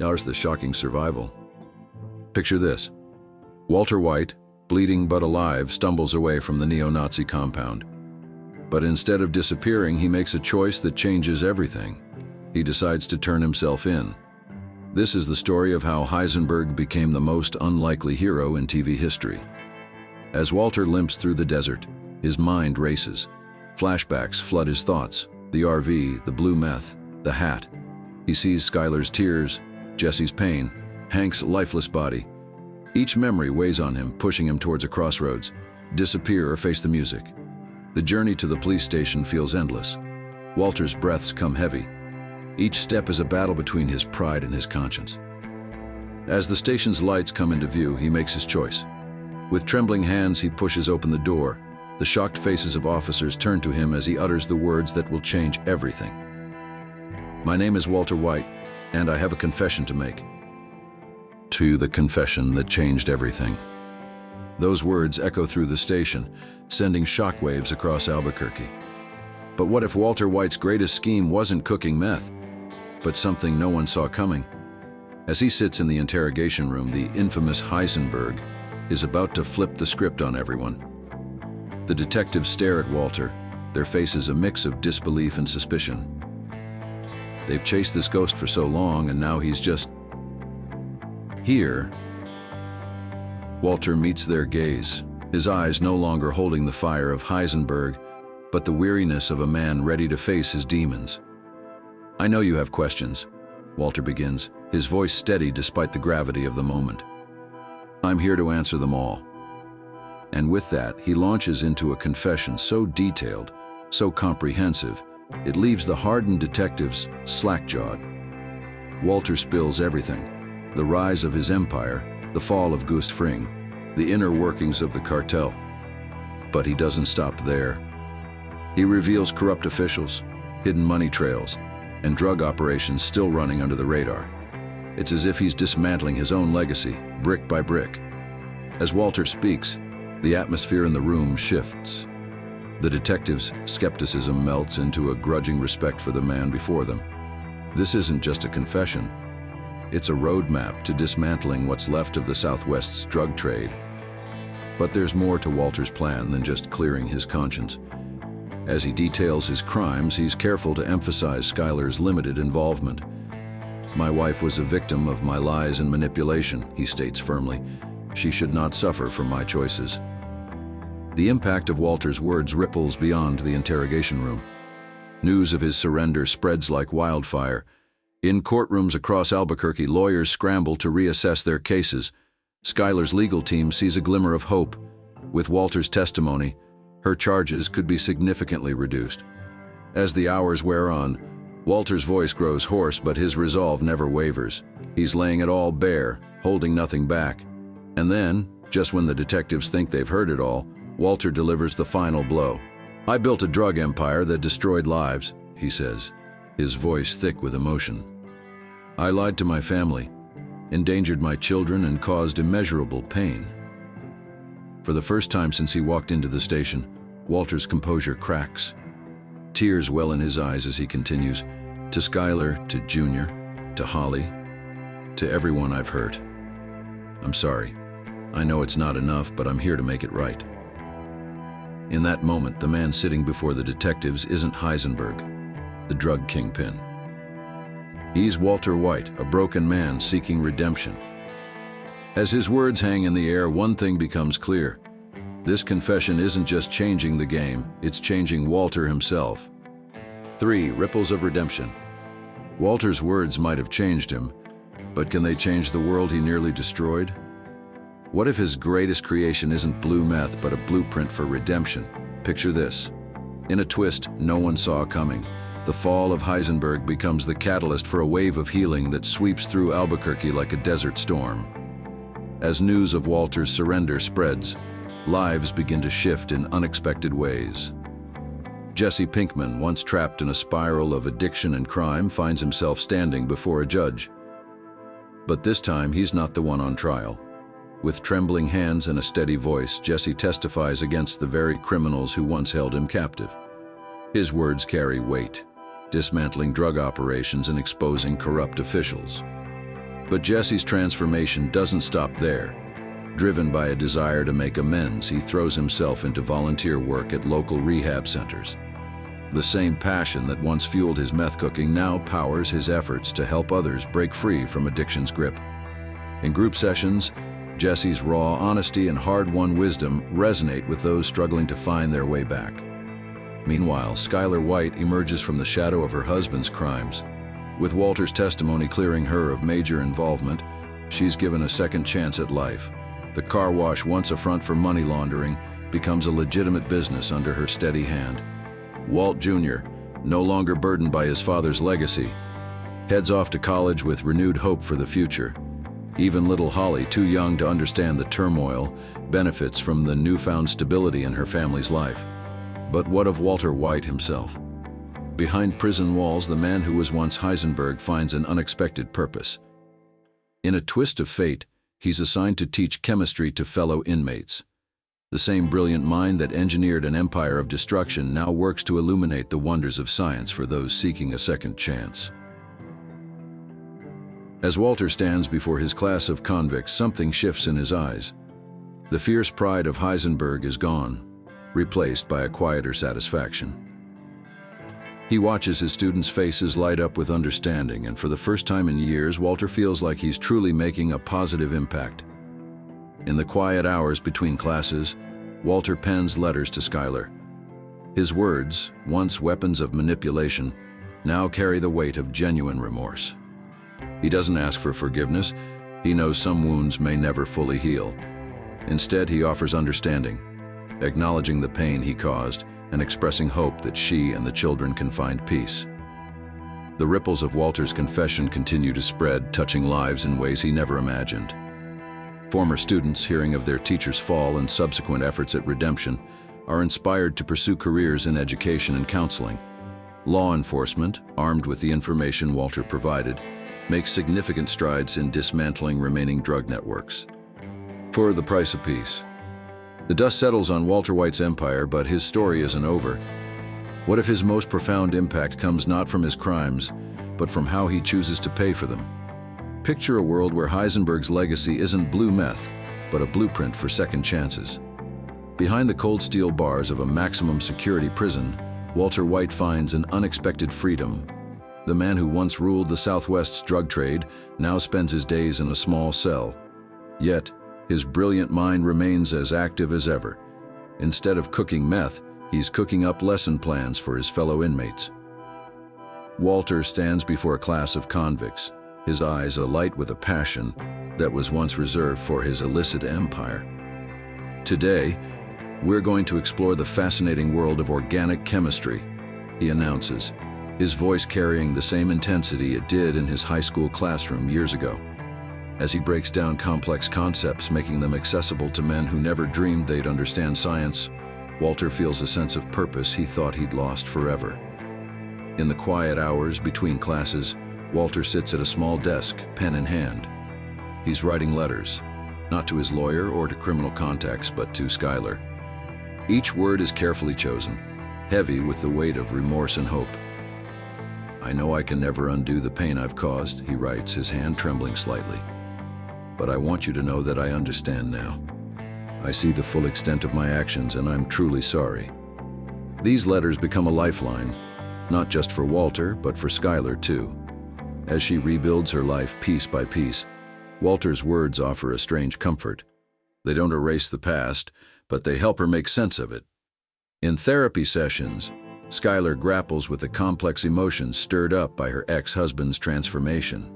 Ours the shocking survival. Picture this. Walter White, bleeding but alive, stumbles away from the neo-Nazi compound. But instead of disappearing, he makes a choice that changes everything. He decides to turn himself in. This is the story of how Heisenberg became the most unlikely hero in TV history. As Walter limps through the desert, his mind races. Flashbacks flood his thoughts. The RV, the blue meth, the hat. He sees Skyler's tears, Jesse's pain, Hank's lifeless body. Each memory weighs on him, pushing him towards a crossroads. Disappear or face the music. The journey to the police station feels endless. Walter's breaths come heavy. Each step is a battle between his pride and his conscience. As the station's lights come into view, he makes his choice. With trembling hands, he pushes open the door. The shocked faces of officers turn to him as he utters the words that will change everything. My name is Walter White, and I have a confession to make. To the confession that changed everything. Those words echo through the station, sending shockwaves across Albuquerque. But what if Walter White's greatest scheme wasn't cooking meth, but something no one saw coming? As he sits in the interrogation room, the infamous Heisenberg is about to flip the script on everyone. The detectives stare at Walter, their faces a mix of disbelief and suspicion. They've chased this ghost for so long, and now he's just here. Walter meets their gaze, his eyes no longer holding the fire of Heisenberg, but the weariness of a man ready to face his demons. I know you have questions, Walter begins, his voice steady despite the gravity of the moment. I'm here to answer them all. And with that, he launches into a confession so detailed, so comprehensive, it leaves the hardened detectives slack-jawed. Walter spills everything: the rise of his empire, the fall of Gust Fring, the inner workings of the cartel. But he doesn't stop there. He reveals corrupt officials, hidden money trails, and drug operations still running under the radar. It's as if he's dismantling his own legacy, brick by brick. As Walter speaks, the atmosphere in the room shifts. The detectives' skepticism melts into a grudging respect for the man before them. This isn't just a confession. It's a roadmap to dismantling what's left of the Southwest's drug trade. But there's more to Walter's plan than just clearing his conscience. As he details his crimes, he's careful to emphasize Skyler's limited involvement. My wife was a victim of my lies and manipulation, he states firmly. She should not suffer from my choices. The impact of Walter's words ripples beyond the interrogation room. News of his surrender spreads like wildfire. In courtrooms across Albuquerque, lawyers scramble to reassess their cases. Skyler's legal team sees a glimmer of hope. With Walter's testimony, her charges could be significantly reduced. As the hours wear on, Walter's voice grows hoarse, but his resolve never wavers. He's laying it all bare, holding nothing back. And then, just when the detectives think they've heard it all, Walter delivers the final blow. I built a drug empire that destroyed lives, he says, his voice thick with emotion. I lied to my family, endangered my children, and caused immeasurable pain. For the first time since he walked into the station, Walter's composure cracks. Tears well in his eyes as he continues, to Skyler, to Junior, to Holly, to everyone I've hurt. I'm sorry. I know it's not enough, but I'm here to make it right. In that moment, the man sitting before the detectives isn't Heisenberg, the drug kingpin. He's Walter White, a broken man seeking redemption. As his words hang in the air, one thing becomes clear. This confession isn't just changing the game, it's changing Walter himself. 3 ripples of redemption. Walter's words might have changed him, but can they change the world he nearly destroyed? What if his greatest creation isn't blue meth, but a blueprint for redemption? Picture this. In a twist no one saw coming, the fall of Heisenberg becomes the catalyst for a wave of healing that sweeps through Albuquerque like a desert storm. As news of Walter's surrender spreads, lives begin to shift in unexpected ways. Jesse Pinkman, once trapped in a spiral of addiction and crime, finds himself standing before a judge. But this time, he's not the one on trial. With trembling hands and a steady voice, Jesse testifies against the very criminals who once held him captive. His words carry weight, dismantling drug operations and exposing corrupt officials. But Jesse's transformation doesn't stop there. Driven by a desire to make amends, he throws himself into volunteer work at local rehab centers. The same passion that once fueled his meth cooking now powers his efforts to help others break free from addiction's grip. In group sessions, Jesse's raw honesty and hard-won wisdom resonate with those struggling to find their way back. Meanwhile, Skyler White emerges from the shadow of her husband's crimes. With Walter's testimony clearing her of major involvement, she's given a second chance at life. The car wash, once a front for money laundering, becomes a legitimate business under her steady hand. Walt Jr., no longer burdened by his father's legacy, heads off to college with renewed hope for the future. Even little Holly, too young to understand the turmoil, benefits from the newfound stability in her family's life. But what of Walter White himself? Behind prison walls, the man who was once Heisenberg finds an unexpected purpose. In a twist of fate, he's assigned to teach chemistry to fellow inmates. The same brilliant mind that engineered an empire of destruction now works to illuminate the wonders of science for those seeking a second chance. As Walter stands before his class of convicts, something shifts in his eyes. The fierce pride of Heisenberg is gone, replaced by a quieter satisfaction. He watches his students' faces light up with understanding, and for the first time in years, Walter feels like he's truly making a positive impact. In the quiet hours between classes, Walter pens letters to Skyler. His words, once weapons of manipulation, now carry the weight of genuine remorse. He doesn't ask for forgiveness. He knows some wounds may never fully heal. Instead, he offers understanding, acknowledging the pain he caused and expressing hope that she and the children can find peace. The ripples of Walter's confession continue to spread, touching lives in ways he never imagined. Former students, hearing of their teacher's fall and subsequent efforts at redemption, are inspired to pursue careers in education and counseling. Law enforcement, armed with the information Walter provided, makes significant strides in dismantling remaining drug networks. For the price of peace. The dust settles on Walter White's empire, but his story isn't over. What if his most profound impact comes not from his crimes, but from how he chooses to pay for them? Picture a world where Heisenberg's legacy isn't blue meth, but a blueprint for second chances. Behind the cold steel bars of a maximum security prison, Walter White finds an unexpected freedom. The man who once ruled the Southwest's drug trade now spends his days in a small cell. Yet, his brilliant mind remains as active as ever. Instead of cooking meth, he's cooking up lesson plans for his fellow inmates. Walter stands before a class of convicts, his eyes alight with a passion that was once reserved for his illicit empire. Today, we're going to explore the fascinating world of organic chemistry, he announces, his voice carrying the same intensity it did in his high school classroom years ago. As he breaks down complex concepts, making them accessible to men who never dreamed they'd understand science, Walter feels a sense of purpose he thought he'd lost forever. In the quiet hours between classes, Walter sits at a small desk, pen in hand. He's writing letters, not to his lawyer or to criminal contacts, but to Skyler. Each word is carefully chosen, heavy with the weight of remorse and hope. "I know I can never undo the pain I've caused," he writes, his hand trembling slightly. "But I want you to know that I understand now. I see the full extent of my actions, and I'm truly sorry." These letters become a lifeline, not just for Walter, but for Skyler too. As she rebuilds her life piece by piece, Walter's words offer a strange comfort. They don't erase the past, but they help her make sense of it. In therapy sessions, Skyler grapples with the complex emotions stirred up by her ex-husband's transformation.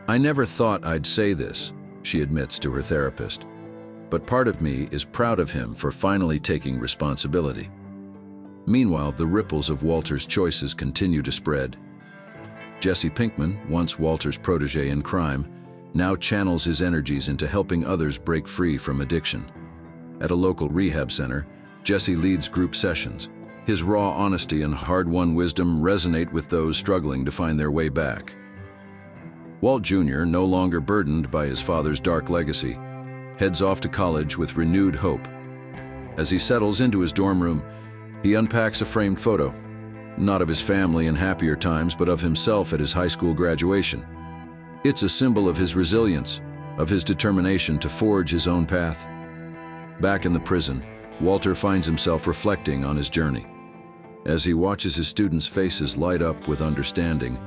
"I never thought I'd say this," she admits to her therapist, "but part of me is proud of him for finally taking responsibility." Meanwhile, the ripples of Walter's choices continue to spread. Jesse Pinkman, once Walter's protege in crime, now channels his energies into helping others break free from addiction. At a local rehab center, Jesse leads group sessions. His raw honesty and hard-won wisdom resonate with those struggling to find their way back. Walt Jr., no longer burdened by his father's dark legacy, heads off to college with renewed hope. As he settles into his dorm room, he unpacks a framed photo, not of his family in happier times, but of himself at his high school graduation. It's a symbol of his resilience, of his determination to forge his own path. Back in the prison, Walter finds himself reflecting on his journey. As he watches his students' faces light up with understanding,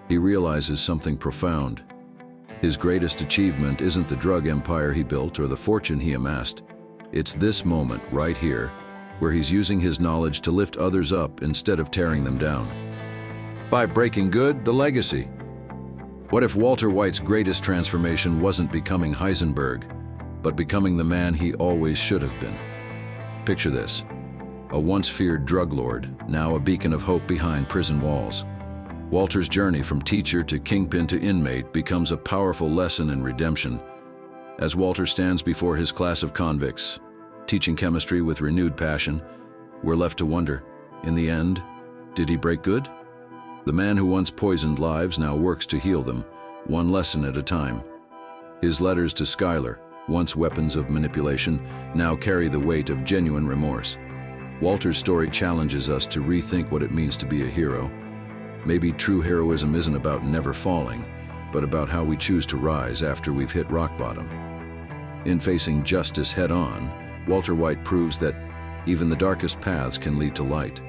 he realizes something profound. His greatest achievement isn't the drug empire he built or the fortune he amassed. It's this moment right here, where he's using his knowledge to lift others up instead of tearing them down. By breaking good, the legacy. What if Walter White's greatest transformation wasn't becoming Heisenberg, but becoming the man he always should have been? Picture this: a once feared drug lord, now a beacon of hope behind prison walls. Walter's journey from teacher to kingpin to inmate becomes a powerful lesson in redemption. As Walter stands before his class of convicts, teaching chemistry with renewed passion, we're left to wonder, in the end, did he break good? The man who once poisoned lives now works to heal them, one lesson at a time. His letters to Skyler, once weapons of manipulation, now carry the weight of genuine remorse. Walter's story challenges us to rethink what it means to be a hero. Maybe true heroism isn't about never falling, but about how we choose to rise after we've hit rock bottom. In facing justice head-on, Walter White proves that even the darkest paths can lead to light.